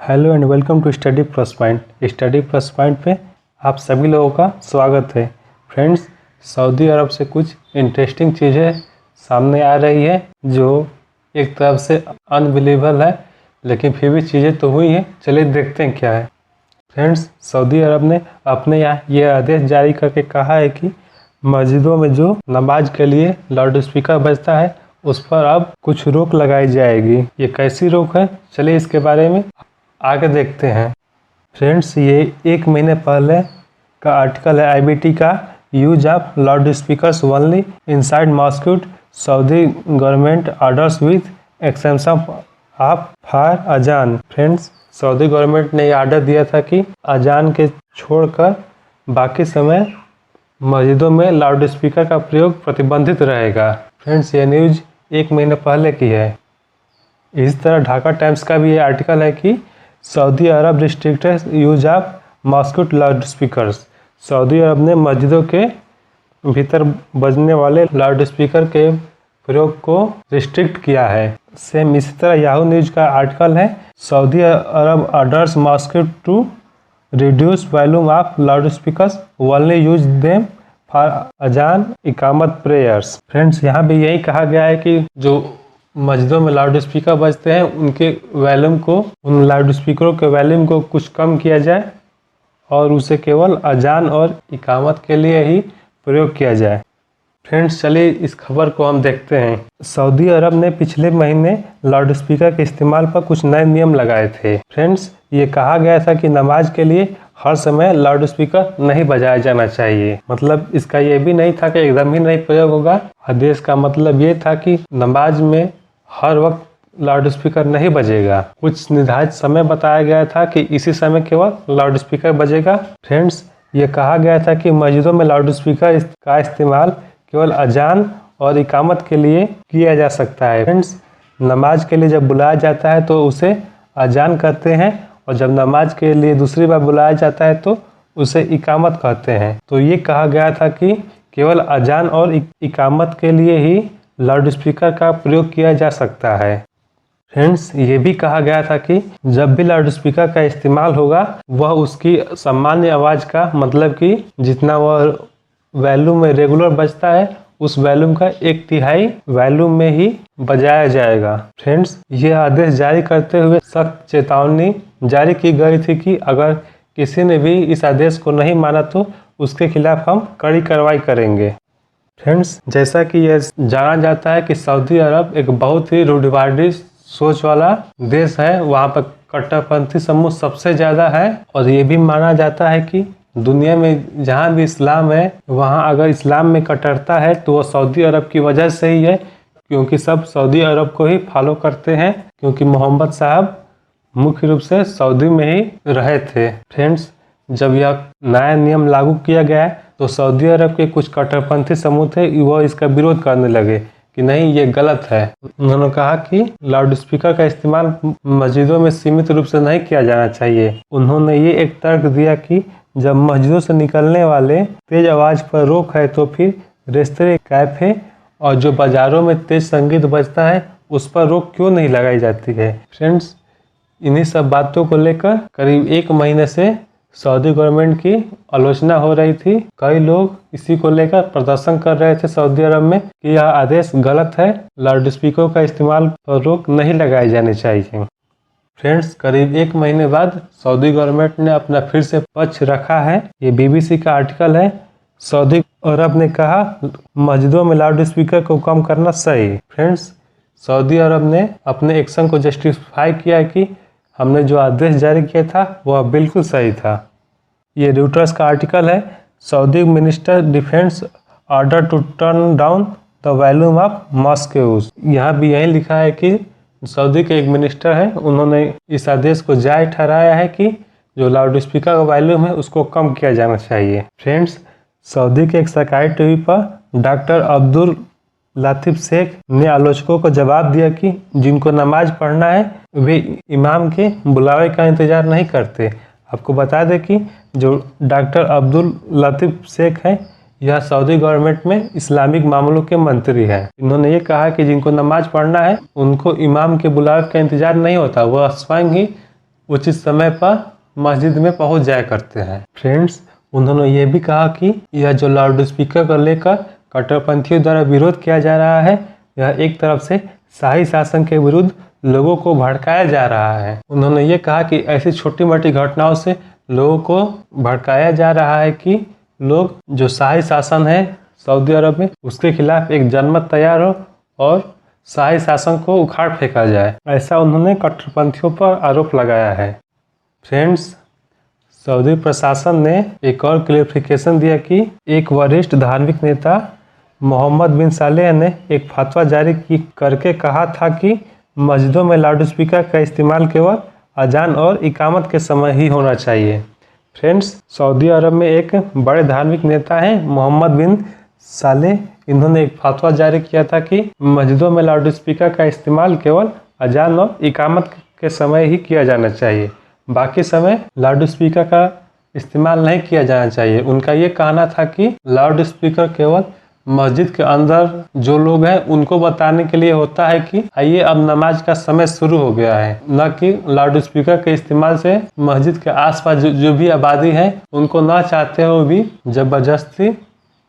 Hello and welcome to Study Plus Point. Study Plus Point पे आप सभी लोगों का स्वागत है। फ्रेंड्स, सऊदी अरब से कुछ इंटरेस्टिंग चीज़ें सामने आ रही है जो एक तरफ से अनबिलीवेबल है, लेकिन फिर भी चीज़ें तो हुई हैं। चलिए देखते हैं क्या है। फ्रेंड्स, सऊदी अरब ने अपने यहाँ ये आदेश जारी करके कहा है कि मस्जिदों में जो नमाज के लिए लाउड स्पीकर बजता है उस पर अब कुछ रोक लगाई जाएगी। ये कैसी रोक है, चलिए इसके बारे में आगे देखते हैं। फ्रेंड्स, ये एक महीने पहले का आर्टिकल है IBT का। Use of loud speakers only inside mosques, Saudi government orders with exception of for अजान। फ्रेंड्स, सऊदी गवर्नमेंट ने ये आर्डर दिया था कि अजान के छोड़कर बाकी समय मस्जिदों में लाउड स्पीकर का प्रयोग प्रतिबंधित रहेगा। फ्रेंड्स, ये न्यूज़ एक महीने पहले की है। इस तरह ढाका टाइम्स का भी ये आर्टिकल है कि Saudi Arab restricted use of mosque loud speakers. Saudi Arab ने मस्जिदों के भीतर बजने वाले लाउड स्पीकर के प्रयोग को रिस्ट्रिक्ट किया है। सेम इसी तरह याहू न्यूज़ का आर्टिकल है, Saudi Arab orders mosques to reduce volume of loud speakers, only use them for अजान इकामत प्रेयर्स। फ्रेंड्स, यहाँ भी यही कहा गया है कि जो मस्जिदों में लाउड स्पीकर बजते हैं उनके वॉल्यूम को, उन लाउड स्पीकरों के वॉल्यूम को कुछ कम किया जाए और उसे केवल अजान और इकामत के लिए ही प्रयोग किया जाए। फ्रेंड्स, चलिए इस खबर को हम देखते हैं। सऊदी अरब ने पिछले महीने लाउड स्पीकर के इस्तेमाल पर कुछ नए नियम लगाए थे। फ्रेंड्स, ये कहा गया था कि नमाज के लिए हर समय लाउड स्पीकर नहीं बजाया जाना चाहिए। मतलब इसका ये भी नहीं था कि एकदम ही नहीं प्रयोग होगा। आदेश का मतलब ये था कि नमाज में हर वक्त लाउड स्पीकर नहीं बजेगा। कुछ निर्धारित समय बताया गया था कि इसी समय केवल लाउड स्पीकर बजेगा। फ्रेंड्स, ये कहा गया था कि मस्जिदों में लाउड स्पीकर का इस्तेमाल केवल अजान और इकामत के लिए किया जा सकता है। फ्रेंड्स, नमाज के लिए जब बुलाया जाता है तो उसे अजान कहते हैं और जब नमाज के लिए दूसरी बार बुलाया जाता है तो उसे इकामत कहते हैं। तो ये कहा गया था कि केवल अजान और इकामत के लिए ही लाउड स्पीकर का प्रयोग किया जा सकता है। फ्रेंड्स, ये भी कहा गया था कि जब भी लाउड स्पीकर का इस्तेमाल होगा वह उसकी सामान्य आवाज़ का, मतलब कि जितना वह वॉल्यूम में रेगुलर बजता है उस वॉल्यूम का 1/3 वॉल्यूम में ही बजाया जाएगा। फ्रेंड्स, यह आदेश जारी करते हुए सख्त चेतावनी जारी की गई थी कि अगर किसी ने भी इस आदेश को नहीं माना तो उसके खिलाफ हम कड़ी कार्रवाई करेंगे। फ्रेंड्स, जैसा कि यह जाना जाता है कि सऊदी अरब एक बहुत ही रूढ़िवादी सोच वाला देश है। वहाँ पर कट्टरपंथी समूह सबसे ज़्यादा है और ये भी माना जाता है कि दुनिया में जहाँ भी इस्लाम है वहाँ अगर इस्लाम में कट्टरता है तो वह सऊदी अरब की वजह से ही है, क्योंकि सब सऊदी अरब को ही फॉलो करते हैं, क्योंकि मोहम्मद साहब मुख्य रूप से सऊदी में ही रहे थे। फ्रेंड्स, जब यह नया नियम लागू किया गया तो सऊदी अरब के कुछ कट्टरपंथी समूह थे, वह इसका विरोध करने लगे कि नहीं, ये गलत है। उन्होंने कहा कि लाउड स्पीकर का इस्तेमाल मस्जिदों में सीमित रूप से नहीं किया जाना चाहिए। उन्होंने ये एक तर्क दिया कि जब मस्जिदों से निकलने वाले तेज आवाज़ पर रोक है तो फिर रेस्तरे, कैफे और जो बाज़ारों में तेज संगीत बजता है उस पर रोक क्यों नहीं लगाई जाती है। फ्रेंड्स, इन्हीं सब बातों को लेकर करीब एक महीने से सऊदी गवर्नमेंट की आलोचना हो रही थी। कई लोग इसी को लेकर प्रदर्शन कर रहे थे सऊदी अरब में कि यह आदेश गलत है, लाउड स्पीकर का इस्तेमाल पर रोक नहीं लगाई जानी चाहिए। फ्रेंड्स, करीब एक महीने बाद सऊदी गवर्नमेंट ने अपना फिर से पक्ष रखा है। ये BBC का आर्टिकल है। सऊदी अरब ने कहा मस्जिदों में लाउड स्पीकर को कम करना सही। फ्रेंड्स, सऊदी अरब ने अपने एक्शन को जस्टिफाई किया कि हमने जो आदेश जारी किया था वह बिल्कुल सही था। ये रॉयटर्स का आर्टिकल है, Saudi minister defence order to turn down the volume of mosques. यहाँ भी यही लिखा है कि सऊदी के एक मिनिस्टर हैं, उन्होंने इस आदेश को जायज़ ठहराया है कि जो लाउड स्पीकर का वॉल्यूम है उसको कम किया जाना चाहिए। फ्रेंड्स, सऊदी के एक सरकारी टीवी पर डॉक्टर अब्दुल लातिफ शेख ने आलोचकों को जवाब दिया कि जिनको नमाज पढ़ना है वे इमाम के बुलावे का इंतज़ार नहीं करते। आपको बता दें कि जो डॉक्टर अब्दुल लातिफ शेख हैं यह सऊदी गवर्नमेंट में इस्लामिक मामलों के मंत्री हैं। इन्होंने ये कहा कि जिनको नमाज पढ़ना है उनको इमाम के बुलावे का इंतज़ार नहीं होता, वह स्वयं ही उचित समय पर मस्जिद में पहुंच जाया करते हैं। फ्रेंड्स, उन्होंने ये भी कहा कि यह जो लाउड स्पीकर को लेकर कट्टरपंथियों द्वारा विरोध किया जा रहा है, यह एक तरफ से शाही शासन के विरुद्ध लोगों को भड़काया जा रहा है। उन्होंने ये कहा कि ऐसी छोटी मोटी घटनाओं से लोगों को भड़काया जा रहा है कि लोग जो शाही शासन है सऊदी अरब में उसके खिलाफ एक जनमत तैयार हो और शाही शासन को उखाड़ फेंका जाए। ऐसा उन्होंने कट्टरपंथियों पर आरोप लगाया है। फ्रेंड्स, सऊदी प्रशासन ने एक और क्लेरिफिकेशन दिया कि एक वरिष्ठ धार्मिक नेता मोहम्मद बिन सालेह ने एक फतवा जारी करके कहा था कि मस्जिदों में लाउडस्पीकर का इस्तेमाल केवल अजान और इकामत के समय ही होना चाहिए। फ्रेंड्स, सऊदी अरब में एक बड़े धार्मिक नेता हैं मोहम्मद बिन सालेह। इन्होंने एक फतवा जारी किया था कि मस्जिदों में लाउडस्पीकर का इस्तेमाल केवल अजान और इकामत के समय ही किया जाना चाहिए, बाकी समय लाउडस्पीकर का इस्तेमाल नहीं किया जाना चाहिए। उनका ये कहना था कि लाउडस्पीकर केवल मस्जिद के अंदर जो लोग हैं उनको बताने के लिए होता है कि आइए अब नमाज का समय शुरू हो गया है, न कि लाउडस्पीकर के इस्तेमाल से मस्जिद के आसपास जो भी आबादी है उनको ना चाहते हो भी जबरदस्ती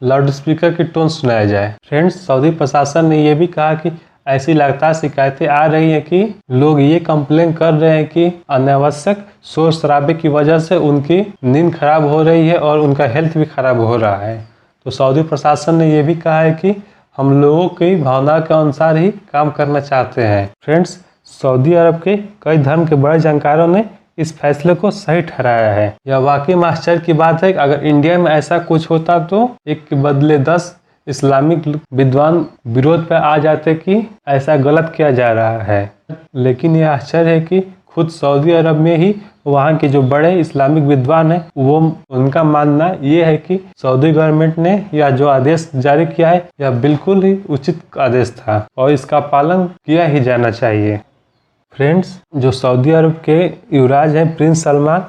लाउडस्पीकर की टोन सुनाया जाए। फ्रेंड्स, सऊदी प्रशासन ने यह भी कहा कि ऐसी लगातार शिकायतें आ रही हैं कि लोग ये कंप्लेन कर रहे हैं कि अनावश्यक शोर शराबे की वजह से उनकी नींद खराब हो रही है और उनका हेल्थ भी खराब हो रहा है। तो सऊदी प्रशासन ने यह भी कहा है कि हम लोगों की भावना के अनुसार ही काम करना चाहते हैं। फ्रेंड्स, सऊदी अरब के कई धर्म के बड़े जानकारों ने इस फैसले को सही ठहराया है। यह वाकई में आश्चर्य की बात है कि अगर इंडिया में ऐसा कुछ होता तो एक के बदले 10 इस्लामिक विद्वान विरोध पर आ जाते कि ऐसा गलत किया जा रहा है। लेकिन यह आश्चर्य है कि खुद सऊदी अरब में ही वहाँ के जो बड़े इस्लामिक विद्वान हैं वो उनका मानना ये है कि सऊदी गवर्नमेंट ने यह जो आदेश जारी किया है यह बिल्कुल ही उचित आदेश था और इसका पालन किया ही जाना चाहिए। फ्रेंड्स, जो सऊदी अरब के युवराज हैं प्रिंस सलमान,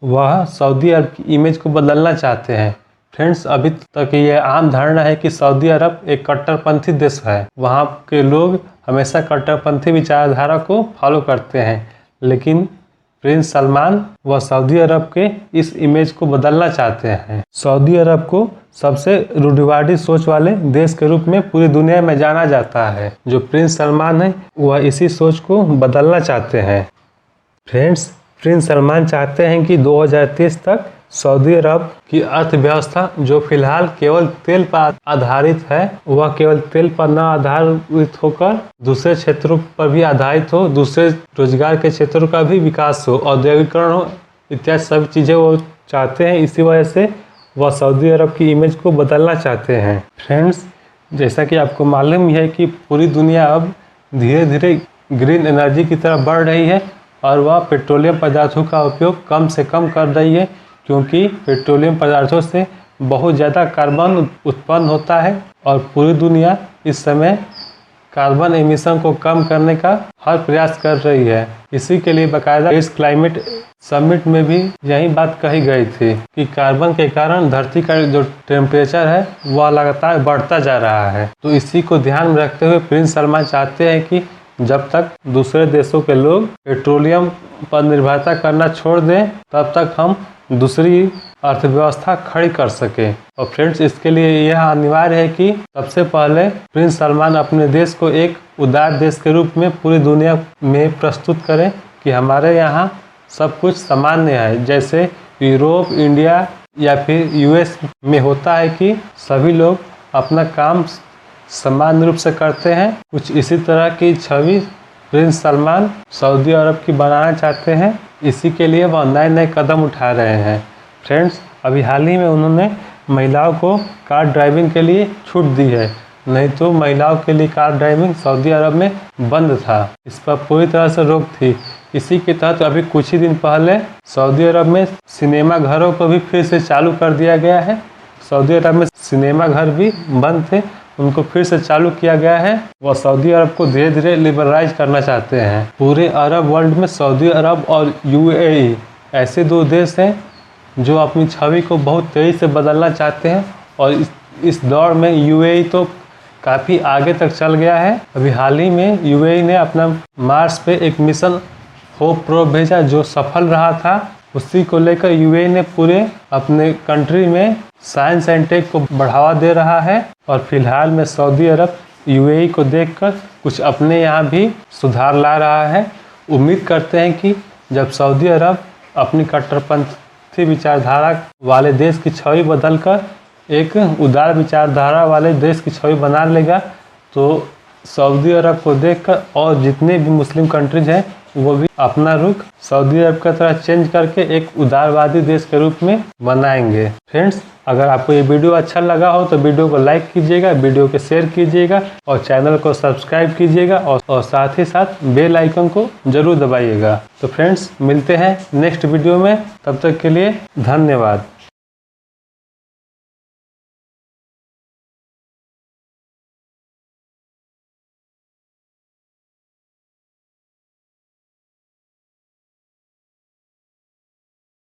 वह सऊदी अरब की इमेज को बदलना चाहते हैं। फ्रेंड्स, अभी तक ये आम धारणा है कि सऊदी अरब एक कट्टरपंथी देश है। वहाँ के लोग हमेशा कट्टरपंथी विचारधारा को फॉलो करते हैं, लेकिन प्रिंस सलमान व सऊदी अरब के इस इमेज को बदलना चाहते हैं। सऊदी अरब को सबसे रूढ़िवादी सोच वाले देश के रूप में पूरी दुनिया में जाना जाता है। जो प्रिंस सलमान है वह इसी सोच को बदलना चाहते हैं। फ्रेंड्स, प्रिंस सलमान चाहते हैं कि 2030 तक सऊदी अरब की अर्थव्यवस्था जो फिलहाल केवल तेल पर आधारित है वह केवल तेल पर न आधारित होकर दूसरे क्षेत्रों पर भी आधारित हो, दूसरे रोजगार के क्षेत्रों का भी विकास हो, औद्योगिकरण हो, इत्यादि सभी चीज़ें वो चाहते हैं। इसी वजह से वह सऊदी अरब की इमेज को बदलना चाहते हैं। फ्रेंड्स, जैसा कि आपको मालूम है कि पूरी दुनिया अब धीरे धीरे ग्रीन एनर्जी की तरफ बढ़ रही है और वह पेट्रोलियम पदार्थों का उपयोग कम से कम कर रही है, क्योंकि पेट्रोलियम पदार्थों से बहुत ज़्यादा कार्बन उत्पन्न होता है और पूरी दुनिया इस समय कार्बन एमिशन को कम करने का हर प्रयास कर रही है। इसी के लिए बाकायदा इस क्लाइमेट समिट में भी यही बात कही गई थी कि कार्बन के कारण धरती का जो टेम्परेचर है वह लगातार बढ़ता जा रहा है। तो इसी को ध्यान में रखते हुए प्रिंस सलमान चाहते हैं कि जब तक दूसरे देशों के लोग पेट्रोलियम पर निर्भरता करना छोड़ दें तब तक हम दूसरी अर्थव्यवस्था खड़ी कर सके। और फ्रेंड्स, इसके लिए यह अनिवार्य है कि सबसे पहले प्रिंस सलमान अपने देश को एक उदार देश के रूप में पूरी दुनिया में प्रस्तुत करें कि हमारे यहाँ सब कुछ सामान्य है, जैसे यूरोप, इंडिया या फिर यूएस में होता है कि सभी लोग अपना काम समान रूप से करते हैं। कुछ इसी तरह की छवि प्रिंस सलमान सऊदी अरब की बनाना चाहते हैं। इसी के लिए वह नए नए कदम उठा रहे हैं। फ्रेंड्स, अभी हाल ही में उन्होंने महिलाओं को कार ड्राइविंग के लिए छूट दी है, नहीं तो महिलाओं के लिए कार ड्राइविंग सऊदी अरब में बंद था, इस पर पूरी तरह से रोक थी। इसी के तहत अभी कुछ ही दिन पहले सऊदी अरब में सिनेमा घरों को भी फिर से चालू कर दिया गया है। सऊदी अरब में सिनेमा घर भी बंद थे, उनको फिर से चालू किया गया है। वह सऊदी अरब को धीरे धीरे लिबरलाइज करना चाहते हैं। पूरे अरब वर्ल्ड में सऊदी अरब और यूएई ऐसे दो देश हैं जो अपनी छवि को बहुत तेज़ी से बदलना चाहते हैं और इस दौर में यूएई तो काफ़ी आगे तक चल गया है। अभी हाल ही में यूएई ने अपना मार्स पे एक मिशन होप प्रोब भेजा जो सफल रहा था। उसी को लेकर यूएई ने पूरे अपने कंट्री में साइंस एंड टेक को बढ़ावा दे रहा है। और फिलहाल में सऊदी अरब यूएई को देखकर कुछ अपने यहाँ भी सुधार ला रहा है। उम्मीद करते हैं कि जब सऊदी अरब अपनी कट्टरपंथी विचारधारा वाले देश की छवि बदलकर एक उदार विचारधारा वाले देश की छवि बना लेगा तो सऊदी अरब को देखकर और जितने भी मुस्लिम कंट्रीज हैं वो भी अपना रुख सऊदी अरब की तरह चेंज करके एक उदारवादी देश के रूप में बनाएंगे। फ्रेंड्स, अगर आपको ये वीडियो अच्छा लगा हो तो वीडियो को लाइक कीजिएगा, वीडियो को शेयर कीजिएगा और चैनल को सब्सक्राइब कीजिएगा और साथ ही साथ बेल आइकन को जरूर दबाइएगा। तो फ्रेंड्स, मिलते हैं नेक्स्ट वीडियो में, तब तक के लिए धन्यवाद।